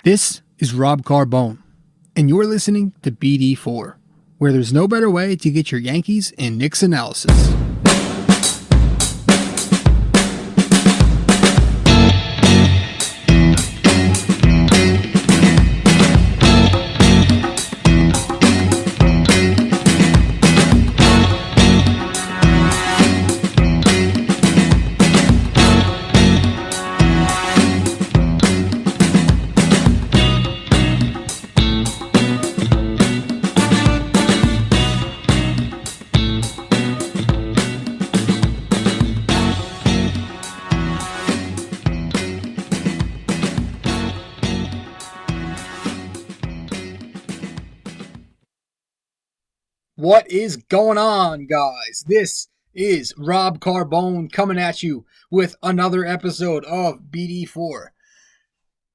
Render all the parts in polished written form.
This is Rob Carbone, and you're listening to BD4, where there's no better way to get your Yankees and Knicks analysis. What is going on, guys? This is Rob Carbone coming at you with another episode of BD4.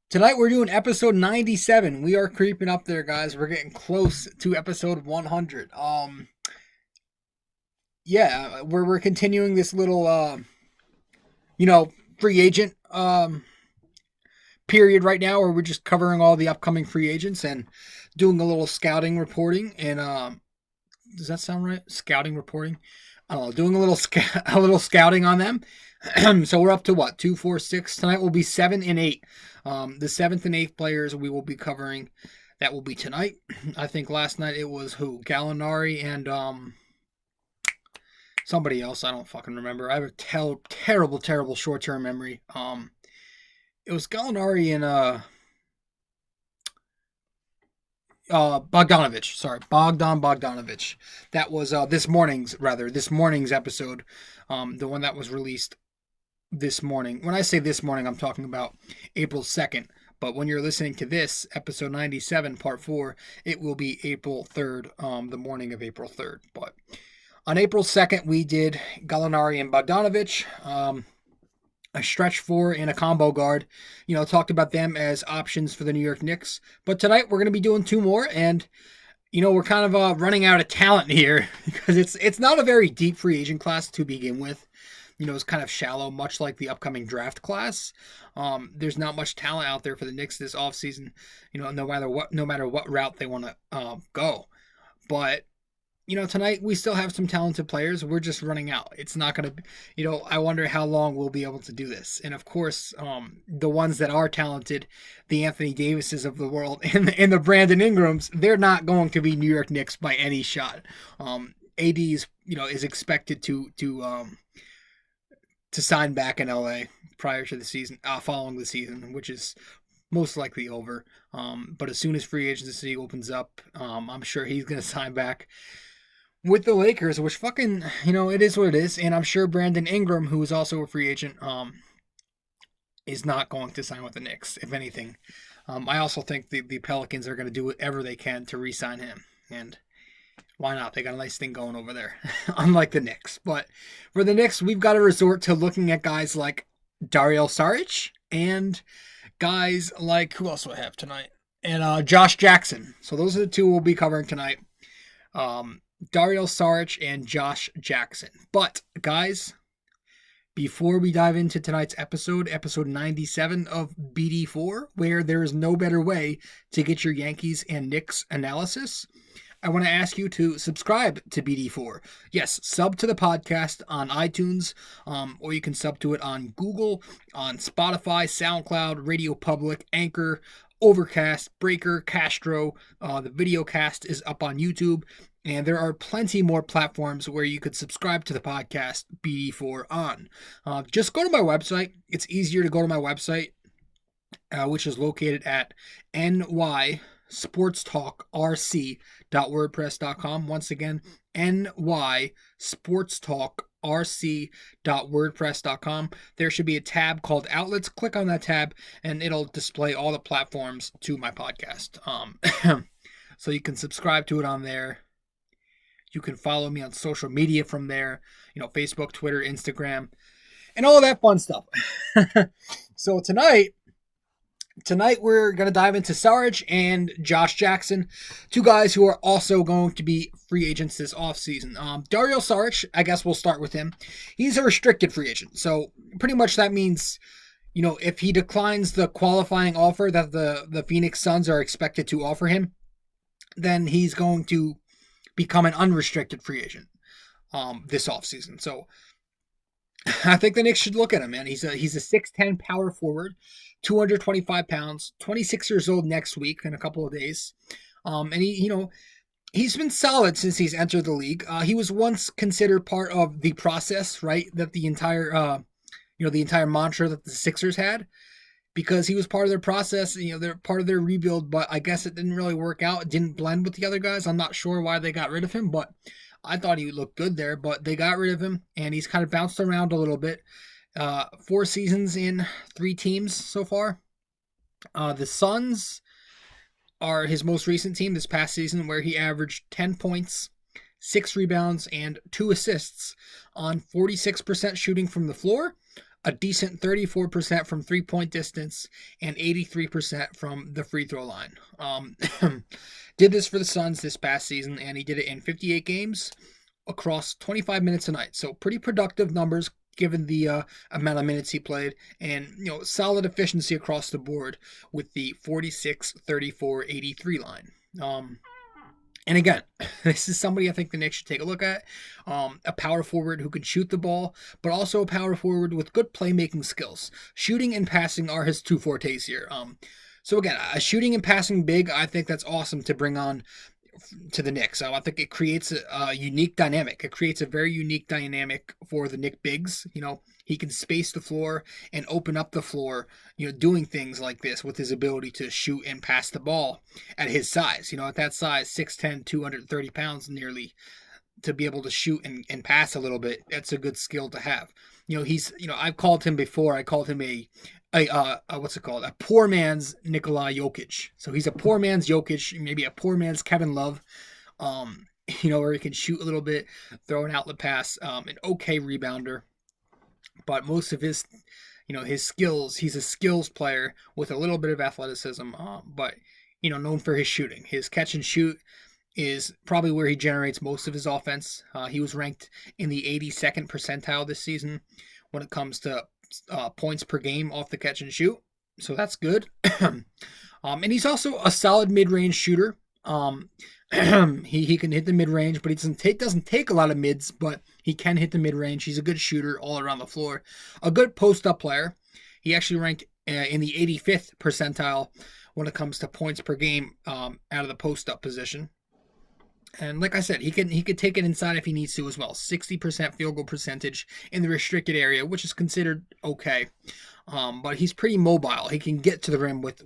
Tonight we're doing episode 97. We are creeping up there, guys. We're getting close to episode 100. We're continuing this little free agent period right now, where we're just covering all the upcoming free agents and doing a little scouting reporting and does that sound right? Scouting reporting? I don't know. Doing a little scouting on them. So we're up to what? 2, 4, 6. Tonight will be 7 and 8. The 7th and 8th players we will be covering. That will be tonight. I think last night it was who? Gallinari and somebody else. I don't fucking remember. I have a terrible short-term memory. It was Gallinari and Bogdanovich. Sorry, Bogdanovich. That was this morning's episode. The one that was released this morning. When I say this morning, I'm talking about April 2nd. But when you're listening to this, episode 97, part 4, it will be April 3rd, the morning of April 3rd. But on April 2nd, we did Gallinari and Bogdanovich. A stretch 4 and a combo guard. Talked about them as options for the New York Knicks. But tonight we're going to be doing 2 more, and we're kind of running out of talent here because it's not a very deep free agent class to begin with. It's kind of shallow, much like the upcoming draft class. There's not much talent out there for the Knicks this offseason, no matter what route they want to go. But tonight we still have some talented players. We're just running out. It's not going to, I wonder how long we'll be able to do this. And of course, the ones that are talented, the Anthony Davises of the world and the Brandon Ingrams, they're not going to be New York Knicks by any shot. AD is expected to sign back in LA prior to the season, following the season, which is most likely over. But as soon as free agency opens up, I'm sure he's going to sign back with the Lakers, which fucking, it is what it is. And I'm sure Brandon Ingram, who is also a free agent, is not going to sign with the Knicks, if anything. I also think the Pelicans are going to do whatever they can to re-sign him. And why not? They got a nice thing going over there, unlike the Knicks. But for the Knicks, we've got to resort to looking at guys like Dario Šarić and guys like, who else do I have tonight? And Josh Jackson. So those are the 2 we'll be covering tonight. Dario Šarić and Josh Jackson. But, guys, before we dive into tonight's episode 97 of BD4, where there is no better way to get your Yankees and Knicks analysis, I want to ask you to subscribe to BD4. Yes, sub to the podcast on iTunes, or you can sub to it on Google, on Spotify, SoundCloud, Radio Public, Anchor, Overcast, Breaker, Castro. The video cast is up on YouTube. And there are plenty more platforms where you could subscribe to the podcast BD4 on. Just go to my website. It's easier to go to my website, which is located at nysportstalkrc.wordpress.com. Once again, nysportstalkrc.wordpress.com. There should be a tab called Outlets. Click on that tab, and it'll display all the platforms to my podcast. So you can subscribe to it on there. You can follow me on social media from there, Facebook, Twitter, Instagram, and all that fun stuff. So tonight we're going to dive into Šarić and Josh Jackson, 2 guys who are also going to be free agents this offseason. Dario Šarić, I guess we'll start with him. He's a restricted free agent. So pretty much that means if he declines the qualifying offer that the Phoenix Suns are expected to offer him, then he's going to become an unrestricted free agent this offseason. So I think the Knicks should look at him, man. He's a 6'10" power forward, 225 pounds, 26 years old next week in a couple of days. And he's been solid since he's entered the league. He was once considered part of the process, right? That the entire mantra that the Sixers had, because he was part of their process. They're part of their rebuild, but I guess it didn't really work out. It didn't blend with the other guys. I'm not sure why they got rid of him, but I thought he would look good there. But they got rid of him, and he's kind of bounced around a little bit. 4 seasons in 3 teams so far. The Suns are his most recent team this past season, where he averaged 10 points, 6 rebounds, and 2 assists on 46% shooting from the floor, a decent 34% from three-point distance, and 83% from the free throw line. Did this for the Suns this past season, and he did it in 58 games across 25 minutes a night. So pretty productive numbers given the amount of minutes he played, and solid efficiency across the board with the 46, 34, 83 line. And again, this is somebody I think the Knicks should take a look at. A power forward who can shoot the ball, but also a power forward with good playmaking skills. Shooting and passing are his 2 fortes here. So again, a shooting and passing big, I think that's awesome to bring on to the Knicks. I think it creates a unique dynamic. It creates a very unique dynamic for the Knick bigs. He can space the floor and open up the floor, doing things like this with his ability to shoot and pass the ball at his size. At that size, 6'10", 230 pounds nearly, to be able to shoot and pass a little bit, that's a good skill to have. I've called him before, I called him a what's it called? A poor man's Nikola Jokic. So he's a poor man's Jokic, maybe a poor man's Kevin Love, where he can shoot a little bit, throw an outlet pass, an okay rebounder. But most of his skills, he's a skills player with a little bit of athleticism, but, known for his shooting. His catch and shoot is probably where he generates most of his offense. He was ranked in the 82nd percentile this season when it comes to points per game off the catch and shoot. So that's good. And he's also a solid mid-range shooter. He can hit the mid-range, but he doesn't take a lot of mids, but he can hit the mid-range. He's a good shooter all around the floor. A good post-up player. He actually ranked in the 85th percentile when it comes to points per game out of the post-up position. And like I said, he could take it inside if he needs to as well. 60% field goal percentage in the restricted area, which is considered okay. But he's pretty mobile. He can get to the rim with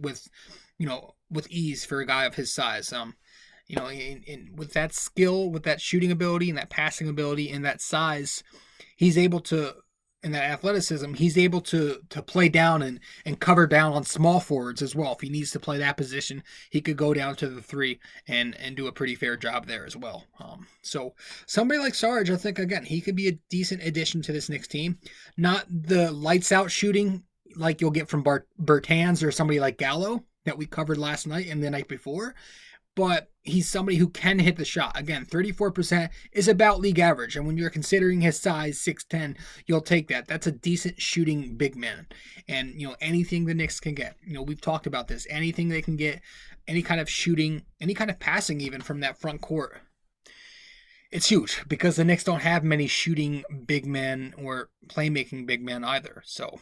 ease for a guy of his size. With that skill, with that shooting ability and that passing ability and that size, he's able to, and that athleticism, he's able to play down and cover down on small forwards as well. If he needs to play that position, he could go down to the 3 and do a pretty fair job there as well. So somebody like Šarić, I think, again, he could be a decent addition to this Knicks team. Not the lights out shooting like you'll get from Bertans or somebody like Gallo that we covered last night and the night before, but he's somebody who can hit the shot. Again, 34% is about league average. And when you're considering his size, 6'10", you'll take that. That's a decent shooting big man. And, anything the Knicks can get. We've talked about this. Anything they can get, any kind of shooting, any kind of passing even from that front court. It's huge because the Knicks don't have many shooting big men or playmaking big men either. So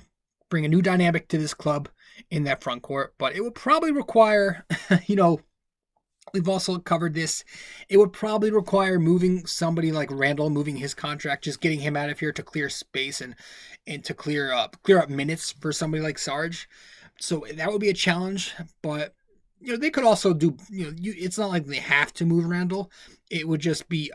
bring a new dynamic to this club in that front court. But it will probably require, we've also covered this. It would probably require moving somebody like Randall, moving his contract, just getting him out of here to clear space and to clear up minutes for somebody like Šarić. So that would be a challenge. But they could also do. It's not like they have to move Randall. It would just be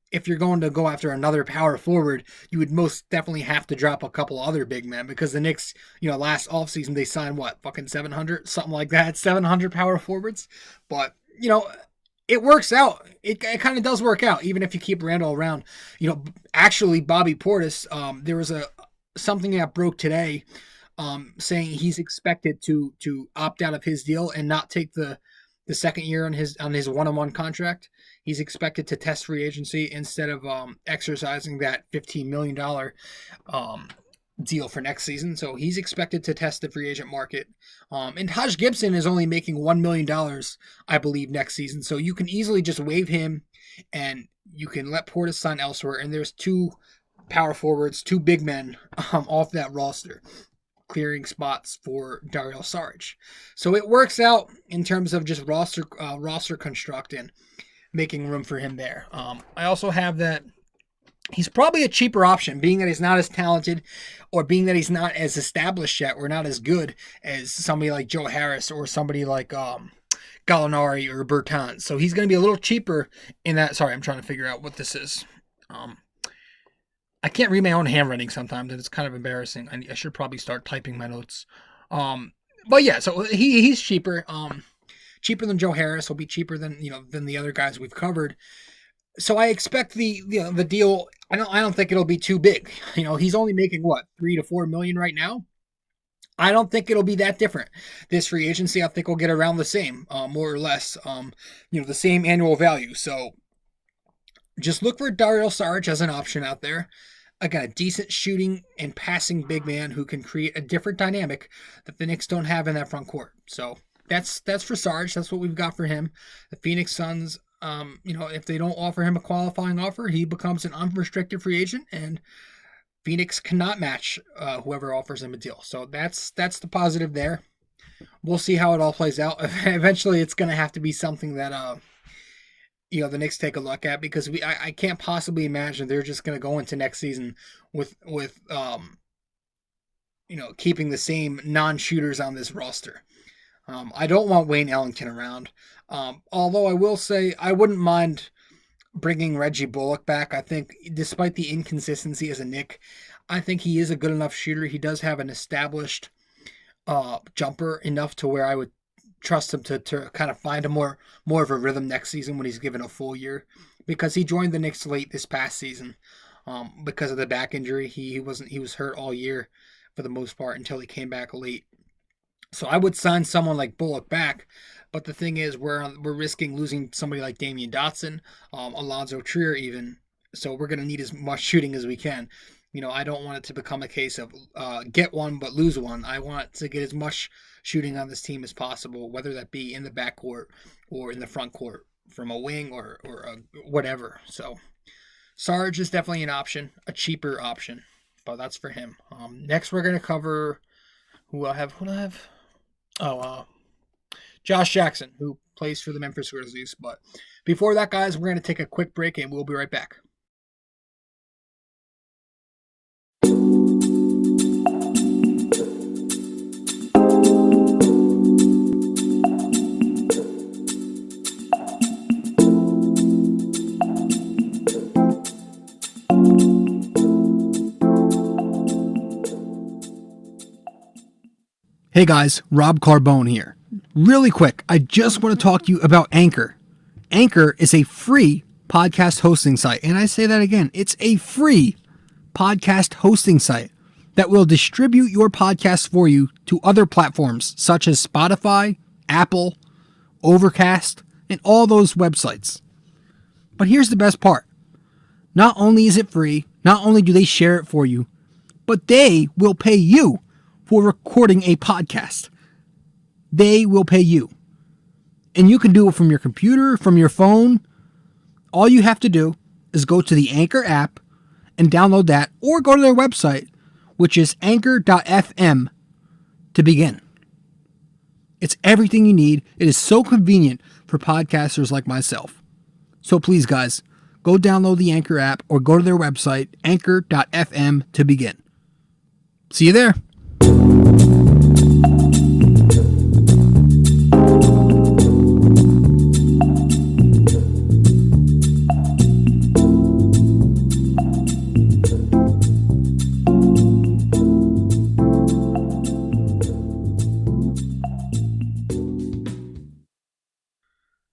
if you're going to go after another power forward, you would most definitely have to drop a couple other big men because the Knicks, last offseason they signed fucking 700, something like that, 700 power forwards. But, it works out. It kind of does work out, even if you keep Randall around. Actually, Bobby Portis, there was something that broke today saying he's expected to opt out of his deal and not take the second year on his one-on-one contract. He's expected to test free agency instead of exercising that $15 million deal for next season, so he's expected to test the free agent market. And Taj Gibson is only making $1 million, I believe, next season, so you can easily just waive him and you can let Portis sign elsewhere. And there's two power forwards, two big men off that roster, clearing spots for Dario Šarić. So it works out in terms of just roster construct and making room for him there. I also have that he's probably a cheaper option, being that he's not as talented or being that he's not as established yet or not as good as somebody like Joe Harris or somebody like Gallinari or Bertans. So he's going to be a little cheaper in that. Sorry, I'm trying to figure out what this is. I can't read my own handwriting sometimes, and it's kind of embarrassing. I should probably start typing my notes. But yeah, so he's cheaper. Cheaper than Joe Harris. He'll be cheaper than the other guys we've covered. So I expect the deal. I don't think it'll be too big. He's only making what, $3 to $4 million right now. I don't think it'll be that different. This free agency, I think, will get around the same, more or less. The same annual value. So just look for Dario Šarić as an option out there. Again, a decent shooting and passing big man who can create a different dynamic that the Knicks don't have in that front court. So that's for Šarić. That's what we've got for him. The Phoenix Suns, if they don't offer him a qualifying offer, he becomes an unrestricted free agent, and Phoenix cannot match whoever offers him a deal. So that's the positive there. We'll see how it all plays out. Eventually, it's going to have to be something that the Knicks take a look at, because I can't possibly imagine they're just going to go into next season with keeping the same non-shooters on this roster. I don't want Wayne Ellington around. Although I will say I wouldn't mind bringing Reggie Bullock back. I think despite the inconsistency as a Knick, I think he is a good enough shooter. He does have an established jumper enough to where I would trust him to kind of find a more of a rhythm next season when he's given a full year, because he joined the Knicks late this past season because of the back injury. He was hurt all year for the most part until he came back late. So I would sign someone like Bullock back, but the thing is we're risking losing somebody like Damian Dotson, Alonzo Trier even. So we're going to need as much shooting as we can. I don't want it to become a case of get one but lose one. I want to get as much shooting on this team as possible, whether that be in the backcourt or in the front court from a wing or whatever. So Sarge is definitely an option, a cheaper option, but that's for him. Next, we're going to cover who I have. Josh Jackson, who plays for the Memphis Grizzlies. But before that, guys, we're going to take a quick break, and we'll be right back. Hey guys, Rob Carbone here. Really quick, I just want to talk to you about Anchor. Anchor is a free podcast hosting site. And I say that again, it's a free podcast hosting site that will distribute your podcast for you to other platforms such as Spotify, Apple, Overcast, and all those websites. But here's the best part. Not only is it free, not only do they share it for you, but they will pay you for recording a podcast. They will pay you. And you can do it from your computer, from your phone. All you have to do is go to the Anchor app and download that, or go to their website, which is anchor.fm, to begin. It's everything you need. It is so convenient for podcasters like myself. So please, guys, go download the Anchor app or go to their website, anchor.fm, to begin. See you there.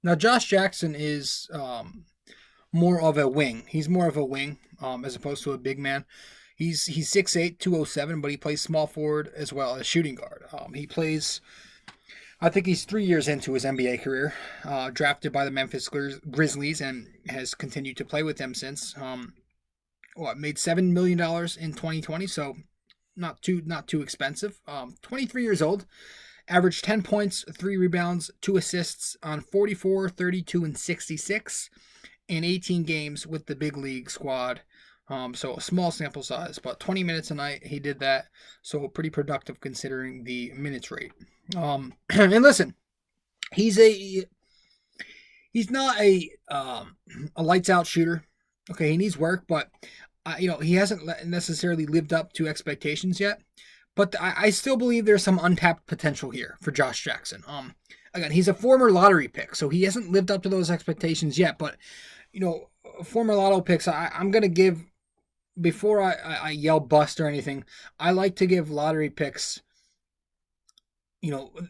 Now, Josh Jackson is more of a wing. He's more of a wing as opposed to a big man. He's 6'8", 207, but he plays small forward as well as shooting guard. He plays, I think he's 3 years into his NBA career, drafted by the Memphis Grizzlies and has continued to play with them since. Made $7 million in 2020, so not too expensive. 23 years old, averaged 10 points, 3 rebounds, 2 assists on 44, 32, and 66 in 18 games with the big league squad. So a small sample size, but 20 minutes a night he did that. So pretty productive considering the minutes rate. And listen, he's not a lights out shooter. Okay, he needs work, but he hasn't necessarily lived up to expectations yet. But I still believe there's some untapped potential here for Josh Jackson. Again, he's a former lottery pick, so he hasn't lived up to those expectations yet. But former lotto picks, I'm gonna give, before I yell bust or anything, I like to give lottery picks,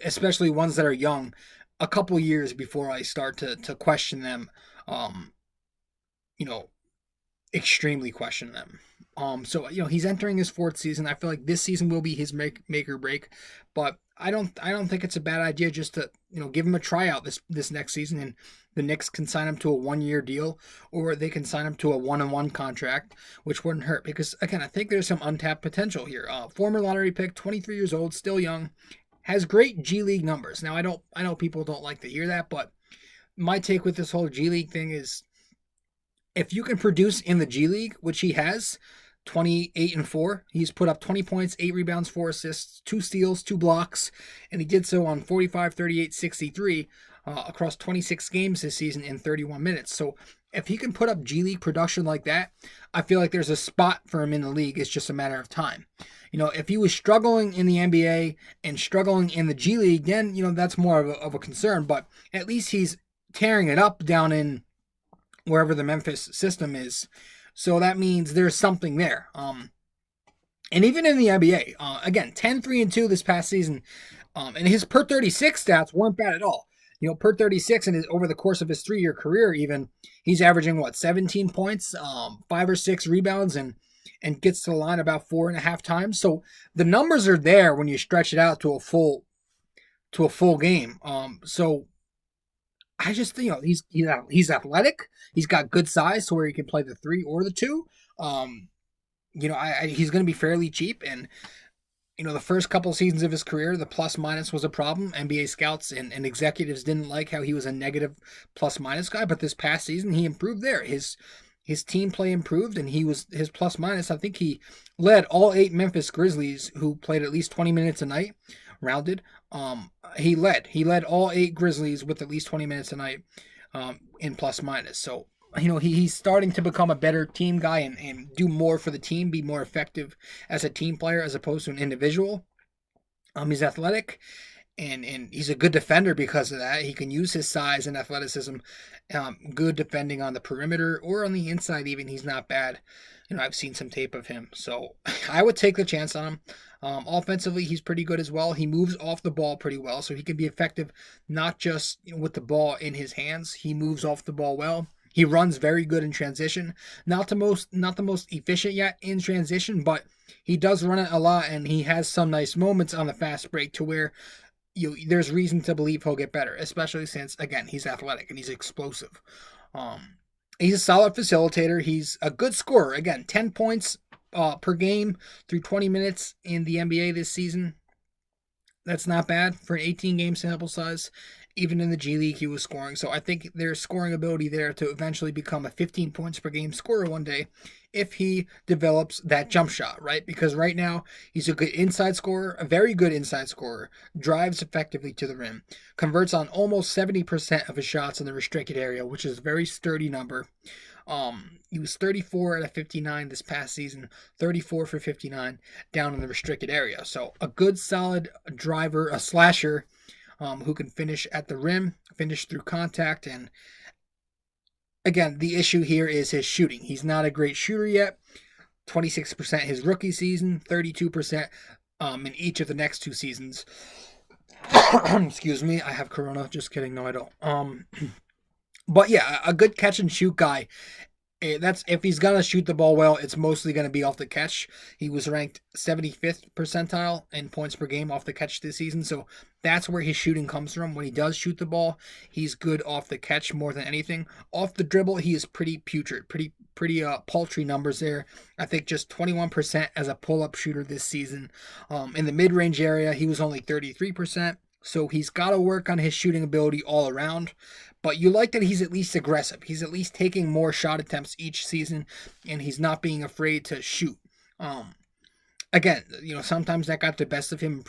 especially ones that are young, a couple years before I start to question them, extremely question them. So he's entering his 4th season. I feel like this season will be his make or break, but I don't think it's a bad idea just to give him a tryout this next season, and the Knicks can sign him to a 1-year deal, or they can sign him to a 1-on-1 contract, which wouldn't hurt, because again, I think there's some untapped potential here. Former lottery pick, 23 years old, still young, has great G League numbers. Now I know people don't like to hear that, but my take with this whole G League thing is, if you can produce in the G League, which he has, 28-4. He's put up 20 points, 8 rebounds, 4 assists, 2 steals, 2 blocks, and he did so on 45, 38, 63 across 26 games this season in 31 minutes. So if he can put up G League production like that, I feel like there's a spot for him in the league. It's just a matter of time. If he was struggling in the NBA and struggling in the G League, then, that's more of a concern. But at least he's tearing it up down in wherever the Memphis system is. So that means there's something there. And even in the NBA, again, 10-3-2 this past season, and his per 36 stats weren't bad at all. Per 36 and over the course of his 3-year career, even, he's averaging 17 points, 5 or 6 rebounds, and gets to the line about 4.5 times. So the numbers are there when you stretch it out to a full game. So I just think he's athletic. He's got good size to where he can play the 3 or the 2. He's going to be fairly cheap, and the first couple seasons of his career, the plus minus was a problem. NBA scouts and executives didn't like how he was a negative plus minus guy, but this past season he improved there. His team play improved, and his plus minus, I think he led all 8 Memphis Grizzlies who played at least 20 minutes a night, rounded. He led all 8 Grizzlies with at least 20 minutes a night in plus minus. So he's starting to become a better team guy and do more for the team, be more effective as a team player as opposed to an individual. He's athletic, and he's a good defender because of that. He can use his size and athleticism, good defending on the perimeter or on the inside even. He's not bad. I've seen some tape of him, so I would take the chance on him. Offensively, he's pretty good as well. He moves off the ball pretty well, so he can be effective not just with the ball in his hands. He moves off the ball well. He runs very good in transition. Not the most efficient yet in transition, but he does run it a lot, and he has some nice moments on the fast break to where there's reason to believe he'll get better, especially since, again, he's athletic and he's explosive. He's a solid facilitator. He's a good scorer. Again, 10 points per game through 20 minutes in the NBA this season. That's not bad for an 18-game sample size. Even in the G League, he was scoring. So I think there's scoring ability there to eventually become a 15 points per game scorer one day if he develops that jump shot, right? Because right now, he's a good inside scorer, a very good inside scorer, drives effectively to the rim, converts on almost 70% of his shots in the restricted area, which is a very sturdy number. He was 34 out of 59 this past season, 34 for 59 down in the restricted area. So a good solid driver, a slasher, who can finish at the rim, finish through contact. And again, the issue here is his shooting. He's not a great shooter yet. 26% his rookie season, 32% in each of the next 2 seasons. Excuse me, I have corona. Just kidding. No, I don't. But yeah, a good catch and shoot guy That's if he's gonna shoot the ball well, it's mostly gonna be off the catch. He was ranked 75th percentile in points per game off the catch this season, so that's where his shooting comes from. When he does shoot the ball, he's good off the catch more than anything. Off the dribble, he is pretty putrid, pretty paltry numbers there. I think just 21% as a pull-up shooter this season. In the mid-range area, he was only 33%. So he's got to work on his shooting ability all around. But you like that he's at least aggressive. He's at least taking more shot attempts each season, and he's not being afraid to shoot. Again, sometimes that got the best of him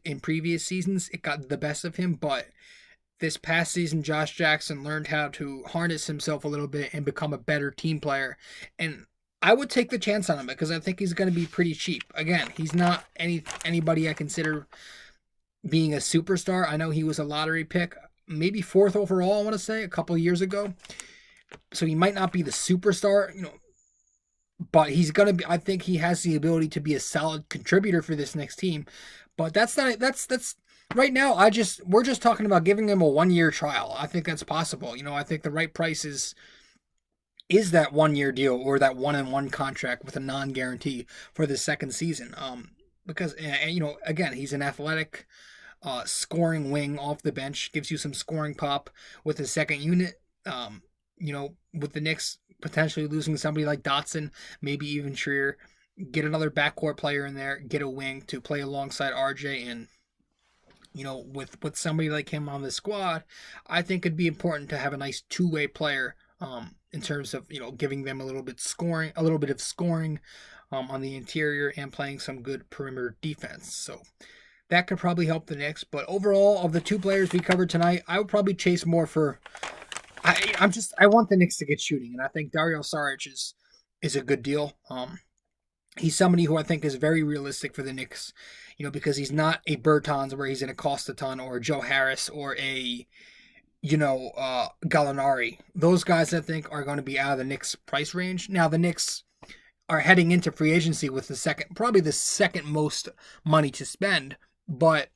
in previous seasons. It got the best of him, but this past season, Josh Jackson learned how to harness himself a little bit and become a better team player. And I would take the chance on him because I think he's going to be pretty cheap. Again, he's not anybody I consider being a superstar. I know he was a lottery pick, maybe 4th overall, I want to say, a couple of years ago. So he might not be the superstar, but he's going to be, I think he has the ability to be a solid contributor for this next team. But that's right now, we're just talking about giving him a 1-year trial. I think that's possible. I think the right price is that 1-year deal or that 1-and-1 contract with a non-guarantee for the second season. Because, again, he's an athletic, scoring wing off the bench, gives you some scoring pop with the second unit. With the Knicks potentially losing somebody like Dotson, maybe even Trier, get another backcourt player in there, get a wing to play alongside RJ, and with somebody like him on the squad, I think it'd be important to have a nice two-way player in terms of giving them a little bit of scoring on the interior and playing some good perimeter defense. So that could probably help the Knicks. But overall, of the two players we covered tonight, I would probably chase more for. I want the Knicks to get shooting, and I think Dario Šarić is a good deal. He's somebody who I think is very realistic for the Knicks, because he's not a Bertans where he's going to cost a ton, or a Joe Harris, or a Gallinari. Those guys I think are going to be out of the Knicks price range. Now the Knicks are heading into free agency with probably the second most money to spend, but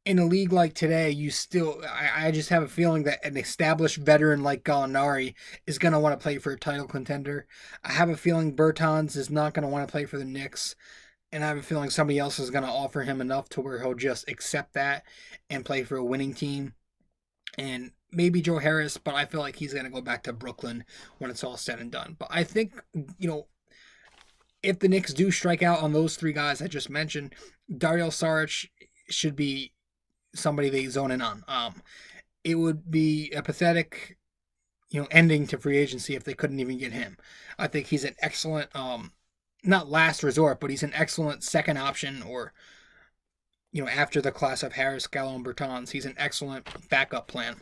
in a league like today, I just have a feeling that an established veteran like Gallinari is going to want to play for a title contender. I have a feeling Bertans is not going to want to play for the Knicks, and I have a feeling somebody else is going to offer him enough to where he'll just accept that and play for a winning team. And maybe Joe Harris, but I feel like he's going to go back to Brooklyn when it's all said and done. But I think, if the Knicks do strike out on those three guys I just mentioned, Dario Šarić should be somebody they zone in on. It would be a pathetic, ending to free agency if they couldn't even get him. I think he's an excellent, not last resort, but he's an excellent second option, or, after the class of Harris, Gallo, and Bertans, he's an excellent backup plan.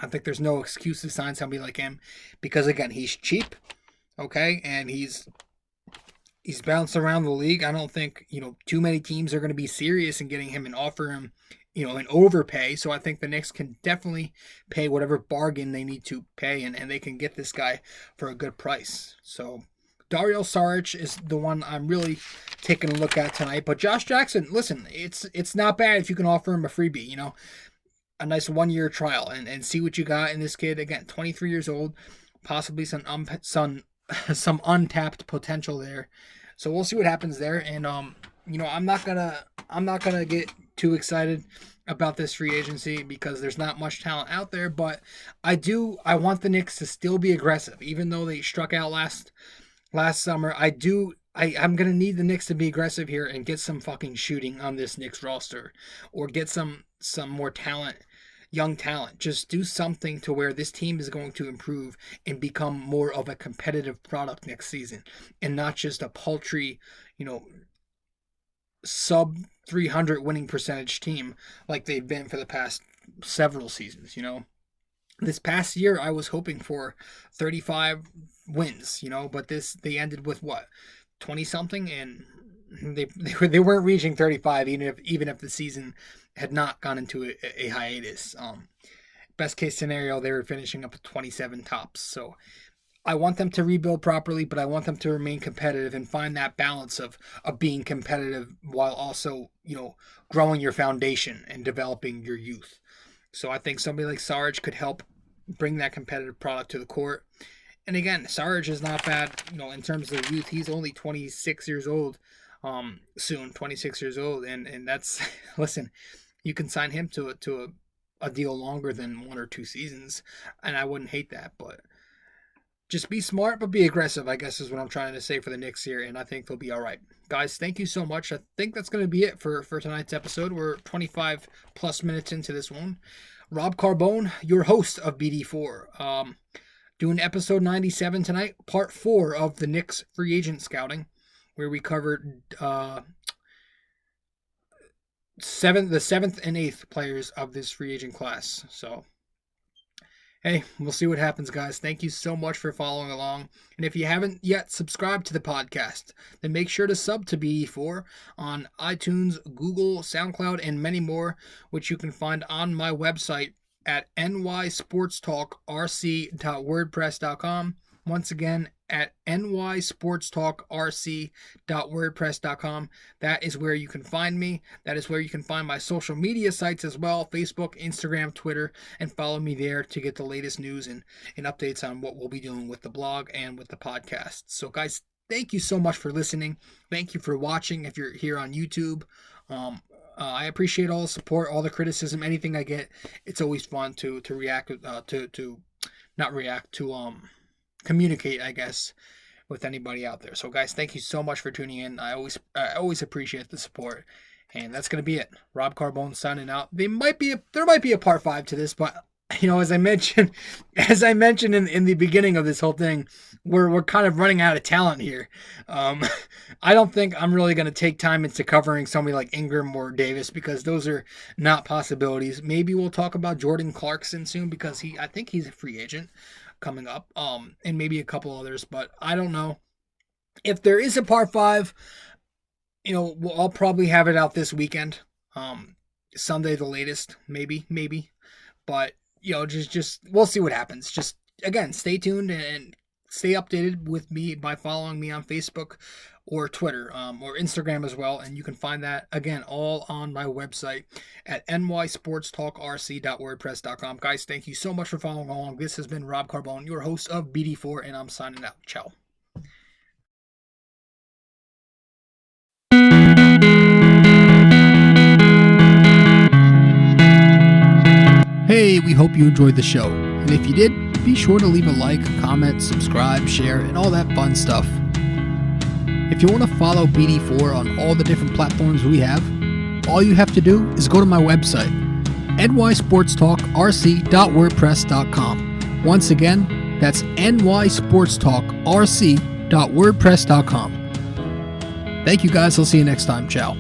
I think there's no excuse to sign somebody like him because, again, he's cheap, okay, and he's bounced around the league. I don't think, too many teams are going to be serious in getting him and offer him an overpay. So I think the Knicks can definitely pay whatever bargain they need to pay, and they can get this guy for a good price. So Dario Šarić is the one I'm really taking a look at tonight. But Josh Jackson, listen, it's not bad if you can offer him a freebie, a nice 1-year trial and see what you got in this kid. Again, 23 years old, possibly some untapped potential there. So we'll see what happens there. And I'm not gonna get too excited about this free agency because there's not much talent out there, but I want the Knicks to still be aggressive, even though they struck out last summer. I'm gonna need the Knicks to be aggressive here and get some fucking shooting on this Knicks roster, or get some more talent, young talent. Just do something to where this team is going to improve and become more of a competitive product next season, and not just a paltry, sub 300 winning percentage team like they've been for the past several seasons. This past year I was hoping for 35 wins, but they ended with what, 20 something, and they weren't reaching 35 even if the season had not gone into a hiatus. Best case scenario, they were finishing up at 27 tops. So I want them to rebuild properly, but I want them to remain competitive and find that balance of being competitive while also, growing your foundation and developing your youth. So I think somebody like Šarić could help bring that competitive product to the court. And again, Šarić is not bad, in terms of youth. He's only 26 years old, soon 26 years old, and that's listen, you can sign him to a deal longer than 1 or 2 seasons, and I wouldn't hate that. But just be smart, but be aggressive, I guess, is what I'm trying to say for the Knicks here, and I think they'll be all right. Guys, thank you so much. I think that's going to be it for tonight's episode. We're 25 plus minutes into this one. Rob Carbone, your host of BD4. Doing episode 97 tonight, part 4 of the Knicks free agent scouting, where we covered the 7th and 8th players of this free agent class. So, hey, we'll see what happens, guys. Thank you so much for following along. And if you haven't yet subscribed to the podcast, then make sure to sub to BD4 on iTunes, Google, SoundCloud, and many more, which you can find on my website at nysportstalkrc.wordpress.com. Once again, at nysportstalkrc.wordpress.com. That is where you can find me. That is where you can find my social media sites as well, Facebook, Instagram, Twitter, and follow me there to get the latest news and updates on what we'll be doing with the blog and with the podcast. So guys, thank you so much for listening. Thank you for watching if you're here on YouTube. I appreciate all the support, all the criticism, anything I get. It's always fun to react, communicate, I guess, with anybody out there. So guys, thank you so much for tuning in. I always appreciate the support. And that's going to be it. Rob Carbone signing out. There might be a part 5 to this, but as I mentioned in the beginning of this whole thing, we're kind of running out of talent here. I don't think I'm really going to take time into covering somebody like Ingram or Davis, because those are not possibilities. Maybe we'll talk about Jordan Clarkson soon, because I think he's a free agent coming up, and maybe a couple others, but I don't know. If there is a part 5, I'll probably have it out this weekend, Sunday the latest, maybe, but just we'll see what happens. Just again, stay tuned and stay updated with me by following me on Facebook or Twitter, or Instagram as well. And you can find that, again, all on my website at nysportstalkrc.wordpress.com. Guys, thank you so much for following along. This has been Rob Carbone, your host of BD4, and I'm signing out. Ciao. Hey, we hope you enjoyed the show. And if you did, be sure to leave a like, comment, subscribe, share, and all that fun stuff. If you want to follow BD4 on all the different platforms we have, all you have to do is go to my website, nysportstalkrc.wordpress.com. Once again, that's nysportstalkrc.wordpress.com. Thank you guys. I'll see you next time. Ciao.